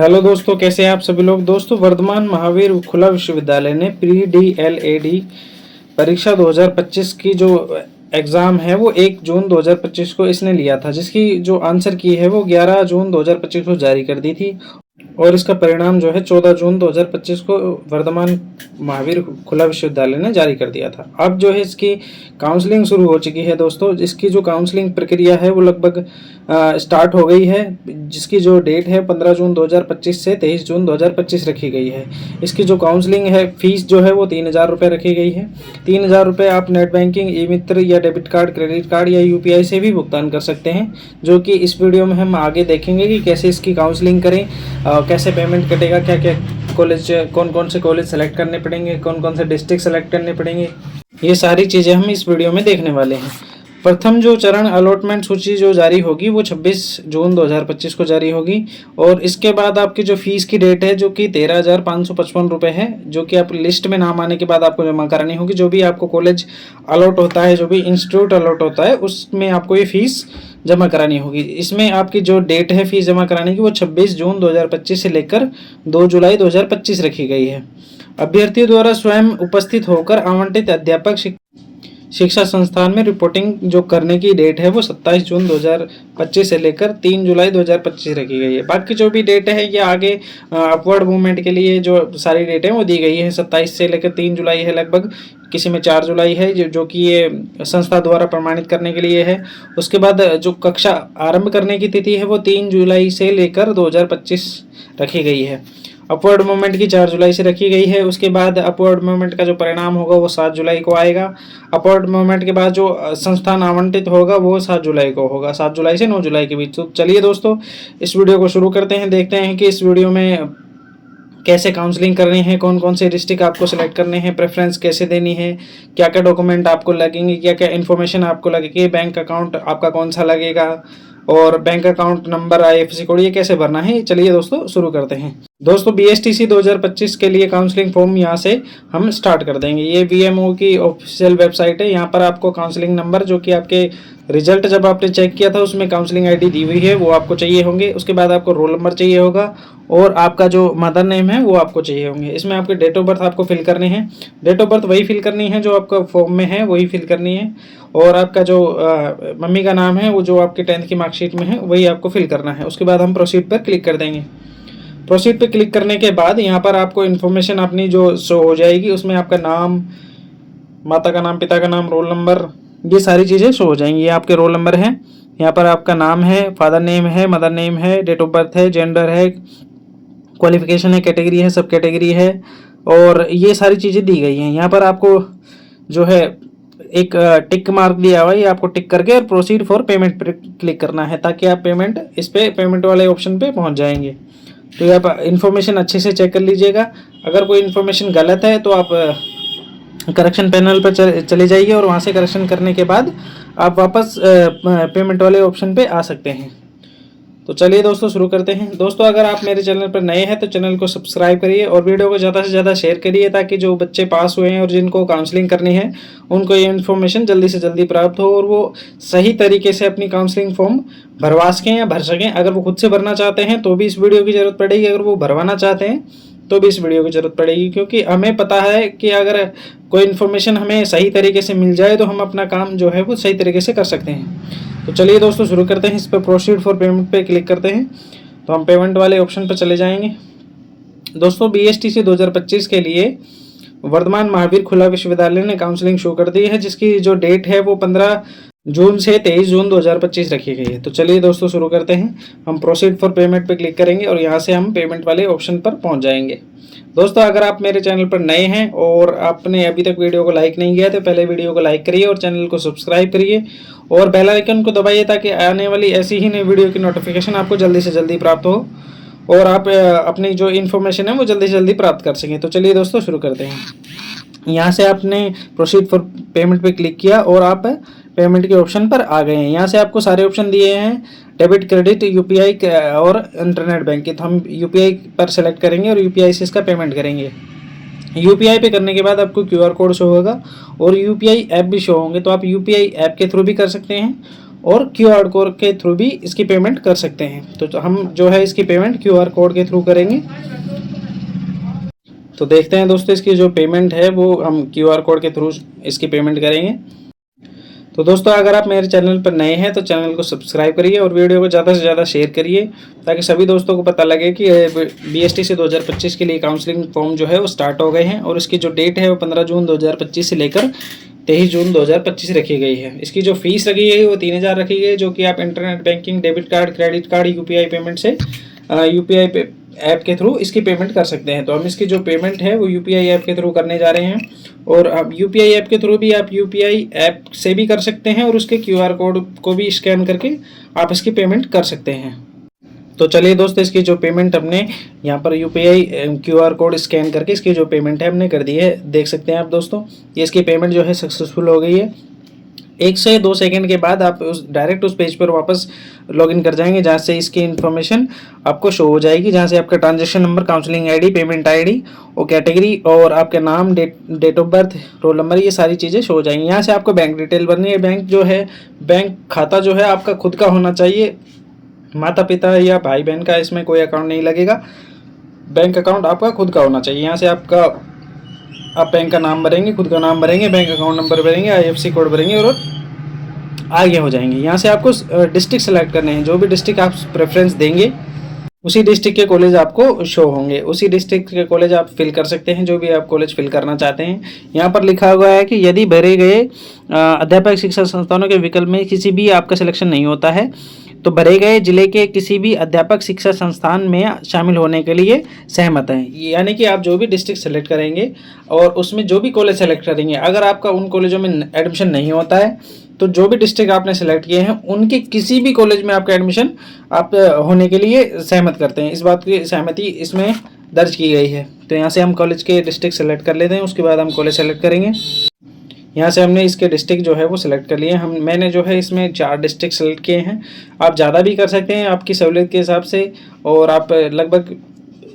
Hello दोस्तों, कैसे हैं आप सभी लोग। दोस्तों, वर्धमान महावीर खुला विश्वविद्यालय ने प्री DLAD परीक्षा 2025 की जो एग्ज़ाम है वो 1 जून 2025 को इसने लिया था, जिसकी जो आंसर की है वो 11 जून 2025 को जारी कर दी थी और इसका परिणाम जो है 14 जून 2025 को वर्धमान महावीर खुला विश्वविद्यालय ने जारी कर दिया था। अब जो है इसकी काउंसलिंग शुरू हो चुकी है। दोस्तों, इसकी जो काउंसलिंग प्रक्रिया है वो लगभग स्टार्ट हो गई है, जिसकी जो डेट है 15 जून 2025 से 23 जून 2025 रखी गई है। इसकी जो काउंसलिंग है, फीस जो है वो 3000 रुपये रखी गई है। 3000 रुपये आप नेट बैंकिंग, ई मित्र या डेबिट कार्ड, क्रेडिट कार्ड या UPI से भी भुगतान कर सकते हैं, जो कि इस वीडियो में हम आगे देखेंगे कि कैसे इसकी काउंसलिंग करें, कैसे पेमेंट कटेगा, क्या क्या कॉलेज, कौन कौन से कॉलेज सेलेक्ट करने पड़ेंगे, कौन कौन से डिस्ट्रिक्ट सेलेक्ट करने पड़ेंगे। ये सारी चीज़ें हम इस वीडियो में देखने वाले हैं। प्रथम जो चरण अलॉटमेंट सूची जो जारी होगी वो 26 जून 2025 को जारी होगी और इसके बाद आपकी जो फीस की डेट है जो कि 13,555 रुपये है, जो कि आप लिस्ट में नाम आने के बाद आपको जमा करानी होगी। जो भी आपको कॉलेज अलॉट होता है, जो भी इंस्टीट्यूट अलॉट होता है, उसमें आपको ये फीस जमा करानी होगी। इसमें आपकी जो डेट है फीस जमा कराने की वो 26 जून 2025 से लेकर 2 जुलाई 2025 रखी गई है। अभ्यर्थियों द्वारा स्वयं उपस्थित होकर आवंटित अध्यापक शिक्षा संस्थान में रिपोर्टिंग जो करने की डेट है वो 27 जून 2025 से लेकर 3 जुलाई 2025 रखी गई है। बाकी जो भी डेट है ये आगे अपवर्ड मूवमेंट के लिए जो सारी डेट है वो दी गई है। 27 से लेकर 3 जुलाई है, लगभग किसी में 4 जुलाई है, जो कि ये संस्था द्वारा प्रमाणित करने के लिए है। उसके बाद जो कक्षा आरंभ करने की तिथि है वो 3 जुलाई से लेकर 2025 रखी गई है। अपवर्ड मूवमेंट की 4 जुलाई से रखी गई है। उसके बाद अपवर्ड मूवमेंट का जो परिणाम होगा वो 7 जुलाई को आएगा। अपवर्ड मूवमेंट के बाद जो संस्थान आवंटित होगा वो 7 जुलाई को होगा, 7 जुलाई से 9 जुलाई के बीच। तो चलिए दोस्तों, इस वीडियो को शुरू करते हैं। देखते हैं कि इस वीडियो में कैसे काउंसलिंग करनी है, कौन कौन से डिस्ट्रिक्ट आपको सिलेक्ट करने हैं, प्रेफरेंस कैसे देनी है, क्या क्या डॉक्यूमेंट आपको लगेंगे, क्या क्या इन्फॉर्मेशन आपको लगेगी, बैंक अकाउंट आपका कौन सा लगेगा और bank account number, IFSC code, ये कैसे भरना है। चलिए दोस्तों शुरू करते हैं। दोस्तों, BSTC 2025 के लिए काउंसलिंग फॉर्म यहाँ से हम स्टार्ट कर देंगे। ये VMO की ऑफिशियल वेबसाइट है। यहाँ पर आपको काउंसलिंग नंबर, जो कि आपके रिजल्ट जब आपने चेक किया था उसमें काउंसलिंग ID दी हुई है, वो आपको चाहिए होंगे। उसके बाद आपको रोल नंबर चाहिए होगा और आपका जो मदर नेम है वो आपको चाहिए होंगे। इसमें आपके डेट ऑफ बर्थ आपको फिल करनी है। डेट ऑफ बर्थ वही फिल करनी है जो आपका फॉर्म में है, वही फिल करनी है। और आपका जो मम्मी का नाम है वो जो आपके 10th की मार्कशीट में है वही आपको फिल करना है। उसके बाद हम प्रोसीड पर क्लिक कर देंगे। प्रोसीड पे क्लिक करने के बाद यहाँ पर आपको इन्फॉर्मेशन अपनी जो शो हो जाएगी, उसमें आपका नाम, माता का नाम, पिता का नाम, रोल नंबर, ये सारी चीज़ें शो हो जाएंगी। ये आपके रोल नंबर है, यहाँ पर आपका नाम है, फादर नेम है, मदर नेम है, डेट ऑफ बर्थ है, जेंडर है, क्वालिफिकेशन है, कैटेगरी है, सब कैटेगरी है और ये सारी चीज़ें दी गई हैं। यहाँ पर आपको जो है एक टिक मार्क दिया हुआ है, ये आपको टिक करके और प्रोसीड फॉर पेमेंट पर क्लिक करना है, ताकि आप इस पे पेमेंट वाले ऑप्शन पे पहुँच जाएंगे। तो आप इन्फॉर्मेशन अच्छे से चेक कर लीजिएगा। अगर कोई इन्फॉर्मेशन गलत है तो आप करेक्शन पैनल पर चले जाइए और वहाँ से करेक्शन करने के बाद आप वापस पेमेंट वाले ऑप्शन पे आ सकते हैं। तो चलिए दोस्तों शुरू करते हैं। दोस्तों, अगर आप मेरे चैनल पर नए हैं तो चैनल को सब्सक्राइब करिए और वीडियो को ज़्यादा से ज़्यादा शेयर करिए, ताकि जो बच्चे पास हुए हैं और जिनको काउंसलिंग करनी है उनको ये इन्फॉर्मेशन जल्दी से जल्दी प्राप्त हो और वो सही तरीके से अपनी काउंसलिंग फॉर्म भरवा सकें या भर सकें। अगर वो खुद से भरना चाहते हैं तो भी इस वीडियो की ज़रूरत पड़ेगी, अगर वो भरवाना चाहते हैं तो भी इस वीडियो की ज़रूरत पड़ेगी, क्योंकि हमें पता है कि अगर कोई इन्फॉर्मेशन हमें सही तरीके से मिल जाए तो हम अपना काम जो है वो सही तरीके से कर सकते हैं। तो चलिए दोस्तों शुरू करते हैं। इस पर प्रोसीड फॉर पेमेंट पे क्लिक करते हैं तो हम पेमेंट वाले ऑप्शन पर चले जाएंगे। दोस्तों, BSTC 2025 के लिए वर्धमान महावीर खुला विश्वविद्यालय ने काउंसलिंग शुरू कर दी है, जिसकी जो डेट है वो 15 जून से 23 जून 2025 रखी गई है। तो चलिए दोस्तों शुरू करते हैं। हम प्रोसीड फॉर पेमेंट पे क्लिक करेंगे और यहाँ से हम पेमेंट वाले ऑप्शन पर पहुँच जाएंगे। दोस्तों, अगर आप मेरे चैनल पर नए हैं और आपने अभी तक वीडियो को लाइक नहीं किया तो पहले वीडियो को लाइक करिए और चैनल को सब्सक्राइब करिए और बेल आइकन को दबाइए, ताकि आने वाली ऐसी ही नई वीडियो की नोटिफिकेशन आपको जल्दी से जल्दी प्राप्त हो और आप अपनी जो इन्फॉर्मेशन है वो जल्दी से जल्दी प्राप्त कर सकें। तो चलिए दोस्तों शुरू करते हैं। यहाँ से आपने प्रोसीड फॉर पेमेंट पे क्लिक किया और आप पेमेंट के ऑप्शन पर आ गए हैं। यहाँ से आपको सारे ऑप्शन दिए हैं, डेबिट, क्रेडिट, UPI और इंटरनेट बैंकिंग। तो हम UPI पर सेलेक्ट करेंगे और UPI से इसका पेमेंट करेंगे। UPI पे करने के बाद आपको QR कोड शो होगा और UPI ऐप भी शो होंगे, तो आप UPI ऐप के थ्रू भी कर सकते हैं और QR कोड के थ्रू भी इसकी पेमेंट कर सकते हैं। तो हम जो है इसकी पेमेंट QR कोड के थ्रू करेंगे। तो देखते हैं दोस्तों इसकी जो पेमेंट है वो हम QR कोड के थ्रू इसकी पेमेंट करेंगे। तो दोस्तों अगर आप मेरे चैनल पर नए हैं तो चैनल को सब्सक्राइब करिए और वीडियो को ज़्यादा से ज़्यादा शेयर करिए, ताकि सभी दोस्तों को पता लगे कि BSTC 2025 के लिए काउंसलिंग फॉर्म जो है वो स्टार्ट हो गए हैं और इसकी जो डेट है वो 15 जून 2025 से लेकर 23 जून 2025 रखी गई है। इसकी जो फीस रखी गई है वो 3000 रखी गई है, जो कि आप internet banking, debit card, credit card, UPI payment से UPI ऐप के थ्रू इसकी पेमेंट कर सकते हैं। तो हम इसकी जो पेमेंट है वो UPI ऐप के थ्रू करने जा रहे हैं। और अब UPI ऐप के थ्रू भी आप UPI ऐप से भी कर सकते हैं और उसके QR कोड को भी स्कैन करके आप इसकी पेमेंट कर सकते हैं। तो चलिए दोस्तों इसकी जो पेमेंट हमने यहाँ पर UPI QR कोड स्कैन करके इसकी जो पेमेंट है हमने कर दी है। देख सकते हैं आप दोस्तों, ये इसकी पेमेंट जो है सक्सेसफुल हो गई है। 1 से 2 सेकंड के बाद आप डायरेक्ट उस पेज पर वापस लॉगिन कर जाएंगे, जहाँ से इसकी इन्फॉर्मेशन आपको शो हो जाएगी, जहाँ से आपका transaction number, counselling ID, payment ID और कैटेगरी और आपका नाम, date of birth, roll number, ये सारी चीज़ें शो हो जाएंगी। यहाँ से आपको बैंक डिटेल भरनी है। बैंक जो है, बैंक खाता जो है आपका खुद का होना चाहिए, माता पिता या भाई बहन का इसमें कोई अकाउंट नहीं लगेगा। बैंक अकाउंट आपका खुद का होना चाहिए। यहाँ से आप बैंक का नाम भरेंगे, खुद का नाम भरेंगे, बैंक अकाउंट नंबर भरेंगे, IFSC कोड भरेंगे और आगे हो जाएंगे। यहाँ से आपको डिस्ट्रिक्ट सेलेक्ट करने हैं। जो भी डिस्ट्रिक्ट आप प्रेफरेंस देंगे उसी डिस्ट्रिक्ट के कॉलेज आपको शो होंगे, उसी डिस्ट्रिक्ट के कॉलेज आप फिल कर सकते हैं, जो भी आप कॉलेज फिल करना चाहते हैं। यहाँ पर लिखा हुआ है कि यदि भरे गए अध्यापक शिक्षा संस्थानों के विकल्प में किसी भी आपका सिलेक्शन नहीं होता है तो भरे गए जिले के किसी भी अध्यापक शिक्षा संस्थान में शामिल होने के लिए सहमत हैं। यानी कि आप जो भी डिस्ट्रिक्ट सेलेक्ट करेंगे और उसमें जो भी कॉलेज सेलेक्ट करेंगे, अगर आपका उन कॉलेजों में एडमिशन नहीं होता है तो जो भी डिस्ट्रिक्ट आपने सेलेक्ट किए हैं उनके किसी भी कॉलेज में आपका एडमिशन आप होने के लिए सहमत करते हैं। इस बात की सहमति इसमें दर्ज की गई है। तो यहाँ से हम कॉलेज के डिस्ट्रिक्ट सेलेक्ट कर लेते हैं, उसके बाद हम कॉलेज सेलेक्ट करेंगे। यहाँ से हमने इसके डिस्ट्रिक्ट जो है वो सिलेक्ट कर लिए। मैंने जो है इसमें 4 डिस्ट्रिक्ट सेलेक्ट किए हैं। आप ज़्यादा भी कर सकते हैं आपकी सहूलियत के हिसाब से, और आप लगभग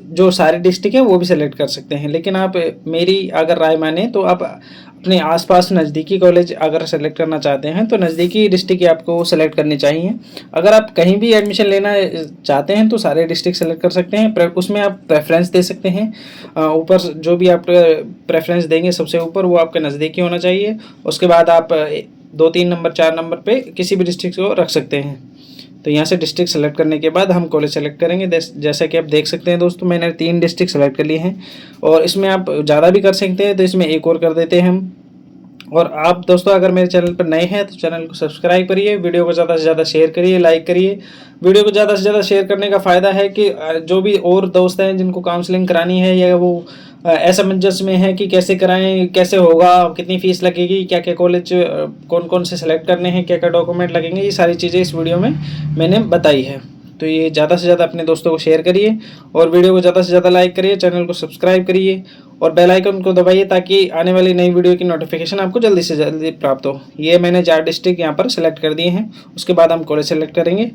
जो सारे डिस्ट्रिक्ट हैं वो भी सेलेक्ट कर सकते हैं। लेकिन आप मेरी अगर राय माने तो आप अपने आसपास नज़दीकी कॉलेज अगर सेलेक्ट करना चाहते हैं तो नज़दीकी डिस्ट्रिक्ट ही आपको सेलेक्ट करनी चाहिए। अगर आप कहीं भी एडमिशन लेना चाहते हैं तो सारे डिस्ट्रिक्ट सेलेक्ट कर सकते हैं। उसमें आप प्रेफरेंस दे सकते हैं। ऊपर जो भी आप प्रेफरेंस देंगे सबसे ऊपर वो आपके नज़दीकी होना चाहिए। उसके बाद आप 2, 3 नंबर, 4 नंबर पे किसी भी डिस्ट्रिक्ट को रख सकते हैं। तो यहाँ से डिस्ट्रिक्ट सेलेक्ट करने के बाद हम कॉलेज सेलेक्ट करेंगे। जैसा कि आप देख सकते हैं दोस्तों, मैंने 3 डिस्ट्रिक्ट सेलेक्ट कर लिए हैं और इसमें आप ज़्यादा भी कर सकते हैं, तो इसमें एक और कर देते हैं हम। और आप दोस्तों अगर मेरे चैनल पर नए हैं तो चैनल को सब्सक्राइब करिए, वीडियो को ज़्यादा से ज़्यादा शेयर करिए, लाइक करिए। वीडियो को ज़्यादा से ज़्यादा शेयर करने का फ़ायदा है कि जो भी और दोस्त हैं जिनको काउंसलिंग करानी है या वो असमंजस में है कि कैसे कराएं, कैसे होगा, कितनी फ़ीस लगेगी, क्या क्या कॉलेज कौन कौन से सेलेक्ट करने हैं, क्या क्या डॉक्यूमेंट लगेंगे, ये सारी चीज़ें इस वीडियो में मैंने बताई है। तो ये ज़्यादा से ज़्यादा अपने दोस्तों को शेयर करिए और वीडियो को ज़्यादा से ज़्यादा लाइक करिए, चैनल को सब्सक्राइब करिए और बेल आइकन को दबाइए ताकि आने वाली नई वीडियो की नोटिफिकेशन आपको जल्दी से जल्दी प्राप्त हो। ये मैंने 4 डिस्ट्रिक्ट यहाँ पर सेलेक्ट कर दिए हैं। उसके बाद हम कॉलेज सेलेक्ट करेंगे।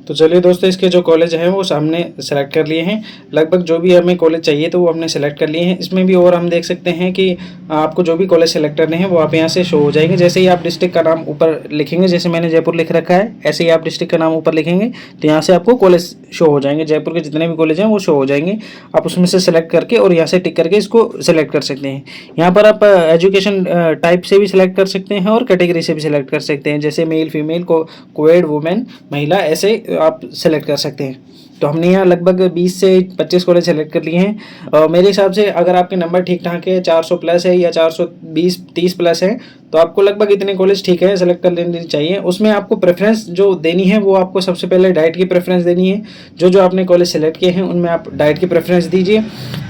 तो चलिए दोस्तों इसके जो कॉलेज हैं वो सामने सेलेक्ट कर लिए हैं। लगभग जो भी हमें कॉलेज चाहिए तो वो हमने सेलेक्ट कर लिए हैं। इसमें भी और हम देख सकते हैं कि आपको जो भी कॉलेज सेलेक्ट करने हैं वो आप यहाँ से शो हो जाएंगे। जैसे ही आप डिस्ट्रिक्ट का नाम ऊपर लिखेंगे, जैसे मैंने जयपुर लिख रखा है, ऐसे ही आप डिस्ट्रिक्ट का नाम ऊपर लिखेंगे तो यहाँ से आपको कॉलेज शो हो जाएंगे। जयपुर के जितने भी कॉलेज हैं वो शो हो जाएंगे। आप उसमें से सेलेक्ट करके और यहाँ से टिक करके इसको सेलेक्ट कर सकते हैं। यहाँ पर आप एजुकेशन टाइप से भी सिलेक्ट कर सकते हैं और कैटेगरी से भी सिलेक्ट कर सकते हैं, जैसे मेल, फीमेल, कोएड, वुमेन, महिला, ऐसे आप सेलेक्ट कर सकते हैं। तो हमने यहाँ लगभग 20 से 25 कॉलेज सेलेक्ट कर लिए हैं। और मेरे हिसाब से अगर आपके नंबर ठीक ठाक है, 400 प्लस है या 420-30 प्लस है, तो आपको लगभग इतने कॉलेज ठीक है सेलेक्ट कर लेनी चाहिए। उसमें आपको प्रेफरेंस जो देनी है वो आपको सबसे पहले डाइट की प्रेफरेंस देनी है। जो आपने कॉलेज सेलेक्ट किए हैं उनमें आप डाइट की प्रेफरेंस दीजिए।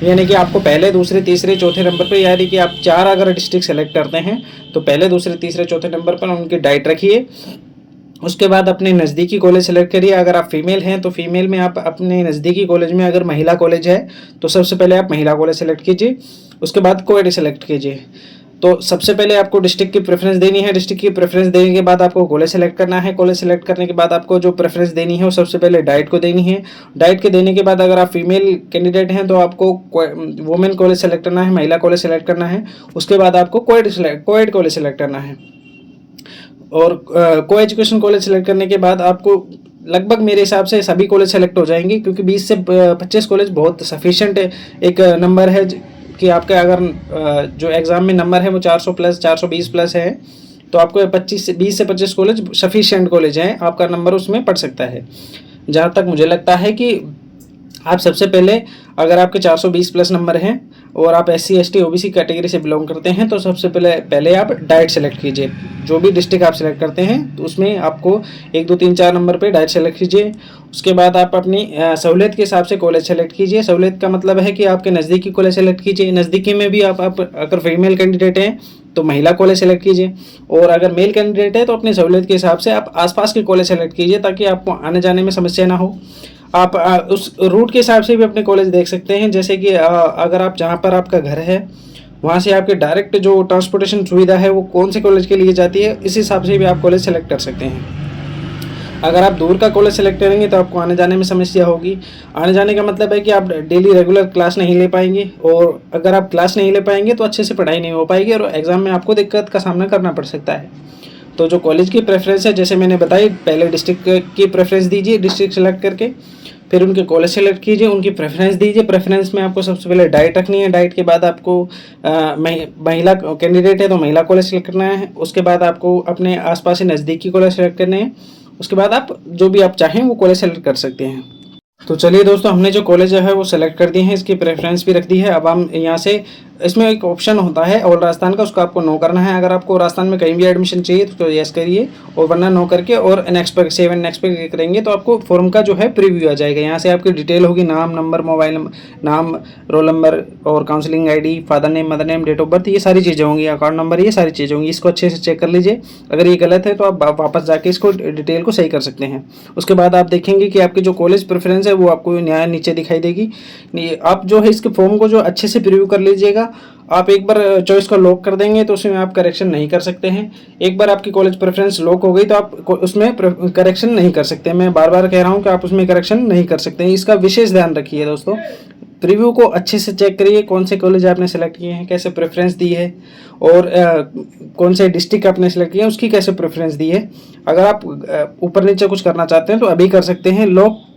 यानी कि आपको पहले, दूसरे, तीसरे, चौथे नंबर पर, यानी कि आप 4 अगर डिस्ट्रिक्ट सेलेक्ट करते हैं तो पहले, दूसरे, तीसरे, चौथे नंबर पर उनकी डाइट रखिए। उसके बाद अपने नज़दीकी कॉलेज सेलेक्ट करिए। अगर आप फीमेल हैं तो फीमेल में आप अपने नज़दीकी कॉलेज में, अगर महिला कॉलेज है तो सबसे पहले आप महिला कॉलेज सेलेक्ट कीजिए। उसके बाद कोएड सेलेक्ट कीजिए। तो सबसे पहले आपको डिस्ट्रिक्ट की प्रेफरेंस देनी है। डिस्ट्रिक्ट की प्रेफरेंस देने के बाद आपको कॉलेज सेलेक्ट करना है। कॉलेज सेलेक्ट करने के बाद आपको जो प्रेफरेंस देनी है वो सबसे पहले डाइट को देनी है। डाइट के देने के बाद अगर आप फीमेल कैंडिडेट हैं तो आपको वुमेन कॉलेज सेलेक्ट करना है, महिला कॉलेज सेलेक्ट करना है। उसके बाद आपको कोएड कॉलेज सेलेक्ट करना है। और को एजुकेशन कॉलेज सेलेक्ट करने के बाद आपको लगभग मेरे हिसाब से सभी कॉलेज सेलेक्ट हो जाएंगे, क्योंकि 20 से 25 कॉलेज बहुत सफिशिएंट एक नंबर है कि आपका अगर जो एग्ज़ाम में नंबर है वो 400 प्लस 420 प्लस है, तो आपको 20 से 25 कॉलेज सफिशिएंट कॉलेज हैं, आपका नंबर उसमें पड़ सकता है। जहाँ तक मुझे लगता है कि आप सबसे पहले अगर आपके 420 प्लस नंबर हैं और आप SC ST OBC कैटेगरी से बिलोंग करते हैं, तो सबसे पहले आप डाइट सेलेक्ट कीजिए। जो भी डिस्ट्रिक्ट आप सेलेक्ट करते हैं तो उसमें आपको 1 2 3 4 नंबर पे डाइट सेलेक्ट कीजिए। उसके बाद आप अपनी सहूलियत के हिसाब से कॉलेज सेलेक्ट कीजिए। सहूलियत का मतलब है कि आपके नज़दीकी कॉलेज सेलेक्ट कीजिए। नज़दीकी में भी आप अगर फीमेल कैंडिडेट हैं तो महिला कॉलेज सेलेक्ट कीजिए, और अगर मेल कैंडिडेट है तो अपनी सहूलियत के हिसाब से आप आसपास के कॉलेज सेलेक्ट कीजिए, ताकि आपको आने जाने में समस्या ना हो। आप उस रूट के हिसाब से भी अपने कॉलेज देख सकते हैं, जैसे कि अगर आप जहाँ पर आपका घर है वहाँ से आपके डायरेक्ट जो ट्रांसपोर्टेशन सुविधा है वो कौन से कॉलेज के लिए जाती है, इस हिसाब से भी आप कॉलेज सेलेक्ट कर सकते हैं। अगर आप दूर का कॉलेज सेलेक्ट करेंगे तो आपको आने जाने में समस्या होगी। आने जाने का मतलब है कि आप डेली रेगुलर क्लास नहीं ले पाएंगे, और अगर आप क्लास नहीं ले पाएंगे तो अच्छे से पढ़ाई नहीं हो पाएगी और एग्ज़ाम में आपको दिक्कत का सामना करना पड़ सकता है। तो जो कॉलेज की प्रेफरेंस है, जैसे मैंने बताई, पहले डिस्ट्रिक्ट की प्रेफरेंस दीजिए, डिस्ट्रिक्ट सेलेक्ट करके फिर उनके कॉलेज सेलेक्ट कीजिए, उनकी प्रेफरेंस दीजिए। प्रेफरेंस में आपको सबसे पहले डाइट रखनी है। डाइट के बाद आपको महिला कैंडिडेट है तो महिला कॉलेज सेलेक्ट करना है। उसके बाद आपको अपने आसपास से नज़दीकी कॉलेज सेलेक्ट करने हैं। उसके बाद आप जो भी आप चाहें वो कॉलेज सेलेक्ट कर सकते हैं। तो चलिए दोस्तों, हमने जो कॉलेज है वो सेलेक्ट कर दिए हैं, इसकी प्रेफरेंस भी रख दी है। अब हम यहाँ से, इसमें एक ऑप्शन होता है ऑल राजस्थान का, उसको आपको नो करना है। अगर आपको राजस्थान में कहीं भी एडमिशन चाहिए तो यस करिए, और वरना नो करके और नेक्स्ट पे नेक्स्ट पे क्लिक करेंगे तो आपको फॉर्म का जो है प्रीव्यू आ जाएगा। यहाँ से आपकी डिटेल होगी, नाम, नंबर, मोबाइल नंबर, नाम, रोल नंबर और counselling ID, father name, mother name, date of birth, ये सारी चीज़ें होंगी, अकाउंट नंबर, ये सारी चीज़ें होंगी। इसको अच्छे से चेक कर लीजिए। अगर ये गलत है तो आप वापस जाके इसको डिटेल को सही कर सकते हैं। उसके बाद आप देखेंगे कि आपकी जो कॉलेज प्रेफरेंस है वो आपको नीचे दिखाई देगी। आप जो है इसके फॉर्म को जो अच्छे से प्रीव्यू कर लीजिएगा। आप एक बार चॉइस को लॉक कर देंगे तो उसमें आप करेक्शन नहीं कर सकते हैं। एक बार आपकी कॉलेज प्रेफरेंस लॉक हो गई तो आप उसमें करेक्शन नहीं कर सकते। मैं बार बार कह रहा हूं कि आप उसमें करेक्शन नहीं कर सकते हैं, इसका विशेष ध्यान रखिए दोस्तों। प्रीव्यू को अच्छे से चेक करिए, कौन से कॉलेज आपने सेलेक्ट किए हैं, कैसे प्रेफरेंस दी है, और कौन से डिस्ट्रिक्ट आपने सेलेक्ट किया है उसकी कैसे प्रेफरेंस दी है। अगर आप ऊपर नीचे कुछ करना चाहते हैं तो अभी कर सकते हैं।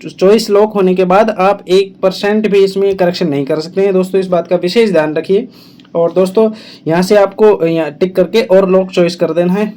चॉइस लॉक होने के बाद आप 1% भी इसमें करेक्शन नहीं कर सकते हैं दोस्तों, इस बात का विशेष ध्यान रखिए। और दोस्तों यहाँ से आपको यहाँ टिक करके और लॉक चॉइस कर देना है।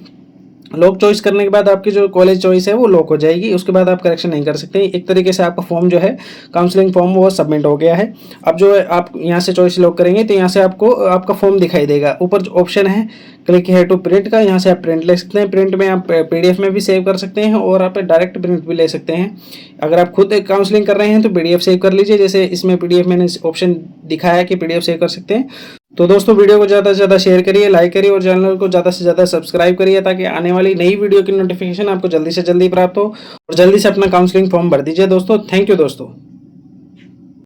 लॉक चॉइस करने के बाद आपकी जो कॉलेज चॉइस है वो लॉक हो जाएगी। उसके बाद आप करेक्शन नहीं कर सकते। एक तरीके से आपका फॉर्म जो है काउंसलिंग फॉर्म वो सबमिट हो गया है। अब जो है आप यहाँ से चॉइस लॉक करेंगे तो यहाँ से आपको आपका फॉर्म दिखाई देगा। ऊपर जो ऑप्शन है क्लिक है टू प्रिंट का, यहाँ से आप प्रिंट ले सकते हैं। प्रिंट में आप PDF में भी सेव कर सकते हैं और आप डायरेक्ट प्रिंट भी ले सकते हैं। अगर आप खुद काउंसलिंग कर रहे हैं तो PDF सेव कर लीजिए, जैसे इसमें PDF मैंने ऑप्शन दिखाया कि PDF सेव कर सकते हैं। तो दोस्तों वीडियो को ज़्यादा से ज़्यादा शेयर करिए, लाइक करिए और चैनल को ज़्यादा से ज़्यादा सब्सक्राइब करिए, ताकि आने वाली नई वीडियो की नोटिफिकेशन आपको जल्दी से जल्दी प्राप्त हो, और जल्दी से अपना काउंसलिंग फॉर्म भर दीजिए दोस्तों। थैंक यू दोस्तों।